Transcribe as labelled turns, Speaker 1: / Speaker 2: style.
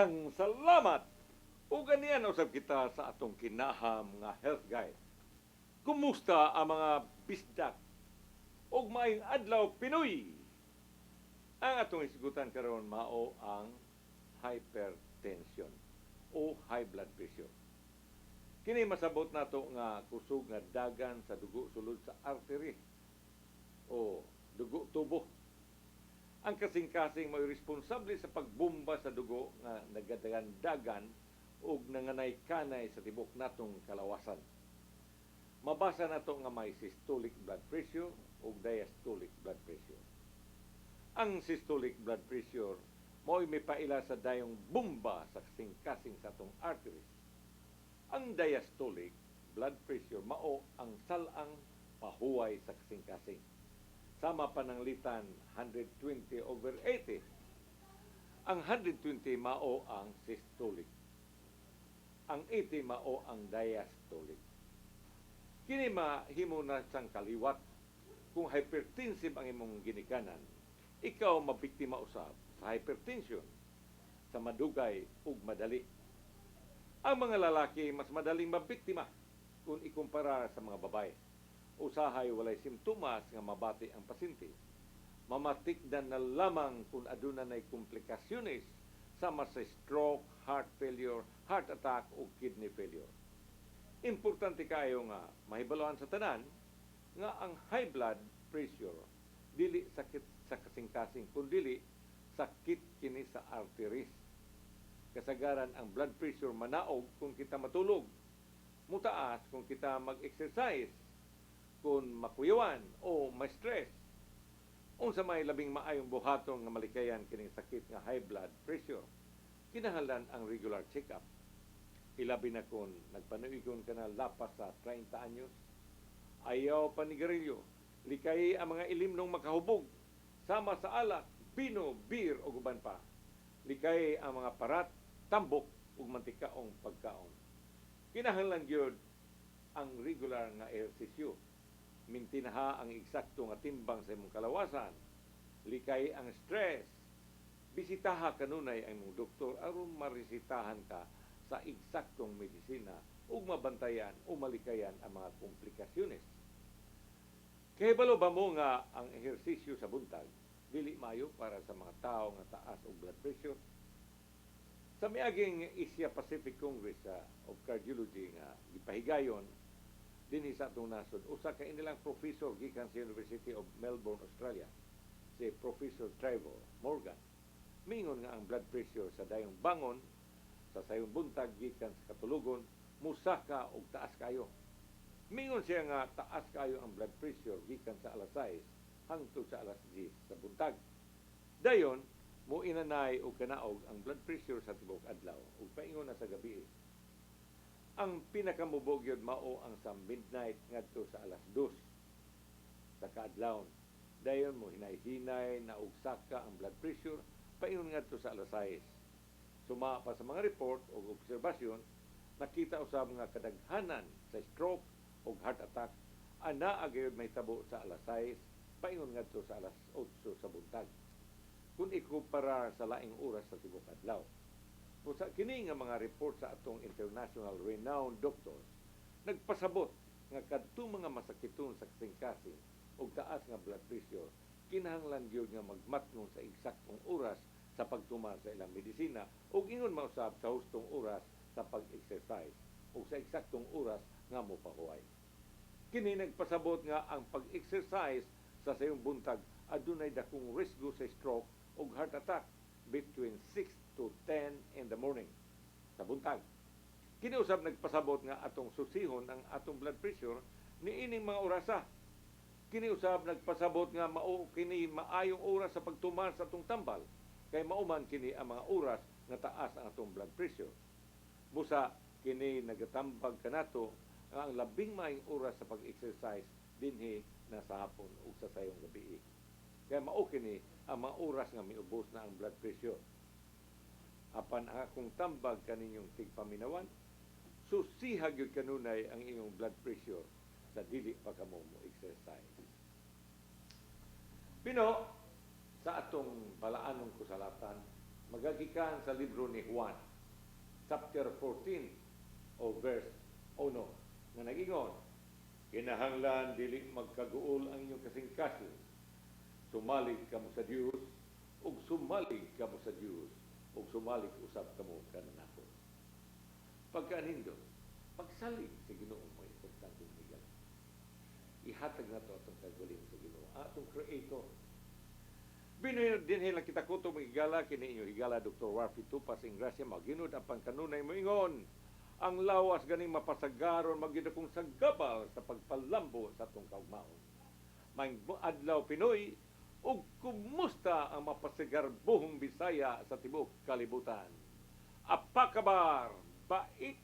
Speaker 1: Daghang salamat! O ganiyan usab kita sa atong kinaham nga health guide. Kumusta ang mga bisdak? Og maayong adlaw Pinoy! Ang atong isgutan karon mao ang hypertension o high blood pressure. Kini masabot nato nga kusog nga dagan sa dugo sulod sa artery o dugo tubo. Ang kasing-kasing may responsable sa pagbomba sa dugo nga nagadagan-dagan ug nanganay-kanay sa tibok natong kalawasan. Mabasa nato nga may systolic blood pressure ug diastolic blood pressure. Ang systolic blood pressure mao'y mipaila sa dayong bomba sa kasing-kasing sa atong arteries. Ang diastolic blood pressure mao ang salang pahuway sa kasing-kasing. Sama pananglitan 120/80. Ang 120 mao ang systolic. Ang 80 mao ang diastolic. Kini mahimo na sang kaliwat kung hypertensive ang imong ginikanan. Ikaw mabiktima usab sa hypertension sa madugay ug madali. Ang mga lalaki mas madaling mabiktima kung ikumpara sa mga babae. Usahay walay simptomas nga mabati ang pasyente. Mamatikdan na lamang kung aduna nay komplikasyones sama sa stroke, heart failure, heart attack o kidney failure. Importante kayo nga mahibalohan sa tanan nga ang high blood pressure dili sakit sa kasing-kasing kundi sakit kini sa arteries. Kasagaran ang blood pressure manaog kung kita matulog, mutaas kung kita mag-exercise, kung makuyawan o ma-stress. Unsa may labing maayong buhaton nga malikayan kining sakit nga high blood pressure, kinahanglan ang regular check-up. Ilabi na kung nagpanuigon ka na lapas sa 30 anyos, ayaw panigarilyo, likay ang mga ilimnong makahubog, sama sa alak, bino, beer o guban pa. Likay ang mga parat, tambok ug mantikaong pagkaon. Kinahanglan gyud ang regular nga ehersisyo. Mintinaha ang eksakto nga timbang sa imong kalawasan. Likay ang stress. Bisitaha kanunay ang imong doktor aron maresetahan ka sa eksaktong medisina ug mabantayan o malikayan ang mga komplikasyones. Kahibalo ba mo nga ang ehersisyo sa buntag dili maayo para sa mga tao nga taas og blood pressure? Sa miaging Asia Pacific Congress of Cardiology nga gipahigayon dinhi sa atong nasod, usa ka inilang professor gikan sa University of Melbourne, Australia, si Professor Trevor Morgan. Mingon nga ang blood pressure sa dayong bangon sa sayong buntag gikan sa katulugon musaka og taas kayo. Mingon siya nga taas kayo ang blood pressure gikan sa alas 6 hangtod sa alas 10 sa buntag. Dayon mo inanay og kanaog ang blood pressure sa tibuok adlaw ug paingon na sa gabi. Ang pinakamubog yun mao ang sa midnight ngadto sa alas 2 sa kaadlawon. Dayon mo hinay-hinay na ugsaka ang blood pressure paingon ngadto sa alas 6. Suma pa sa mga report o obserbasyon, nakita usab nga kadaghanan sa stroke o heart attack ana agayod may tabo sa alas 6 paingon ngadto sa alas 8 sa buntag. Kung ikumpara sa laing oras sa tibuok adlaw. Sa kini nga mga report sa atong international renowned doctors, nagpasabot nga kadtong mga masakiton sa kasing-kasing o taas nga blood pressure, kinahanglan gyud nga magmatnon sa eksaktong oras sa pagtuman sa ilang medisina o ingon mausab sa hustong oras sa pag-exercise o sa eksaktong oras nga mopahuway. Kini nagpasabot nga ang pag-exercise sa sayong buntag adunay dakong risgo sa stroke o heart attack between 6 to 10 in the morning sa buntag. Kini usab nagpasabot nga atong susihon ang atong blood pressure niining mga orasa. Kini usab nagpasabot nga mao kini maayong oras sa pagtuman sa atong tambal kay mauman kini ang mga oras nga taas ang atong blood pressure. Busa kini nagatambag kanato nga ang labing maayong oras sa pag-exercise dinhi na sa hapon ug sa sayong gabi. Kaya mao kini ang mga oras nga miubos na ang blood pressure. Apan ang akong tambag kaninyong tigpaminawan, susihag yun kanunay ang inyong blood pressure sa dili pa kamo mo exercise. Pino, sa atong balaanong kusalatan, magagikan sa libro ni Juan, chapter 14 o verse 1 nga nagingon, kinahanglan dili magkaguol ang inyong kasing-kasing, sumalig kamo sa Dios ug sumalig kamo sa Dios ug sumalig usab kamo kanako. Pagkaanindo, pagsalig sa Ginoo mo importante higala. Ihatag na to atong kagaling sa Ginoo, atong Creator. Binoy din hilang kita kuto mo higala kini inyo higala Dr. Warfi Tupas ing grasya maginod ang pangkanunay mo ingon. Ang lawas ganing mapasagaron magid kong sagabal sa pagpalambo sa atong kaugmaon. Maing adlaw Pinoy ug kumusta ang mapasagarbuhong Bisaya sa tibuok kalibutan. Apakabar, bait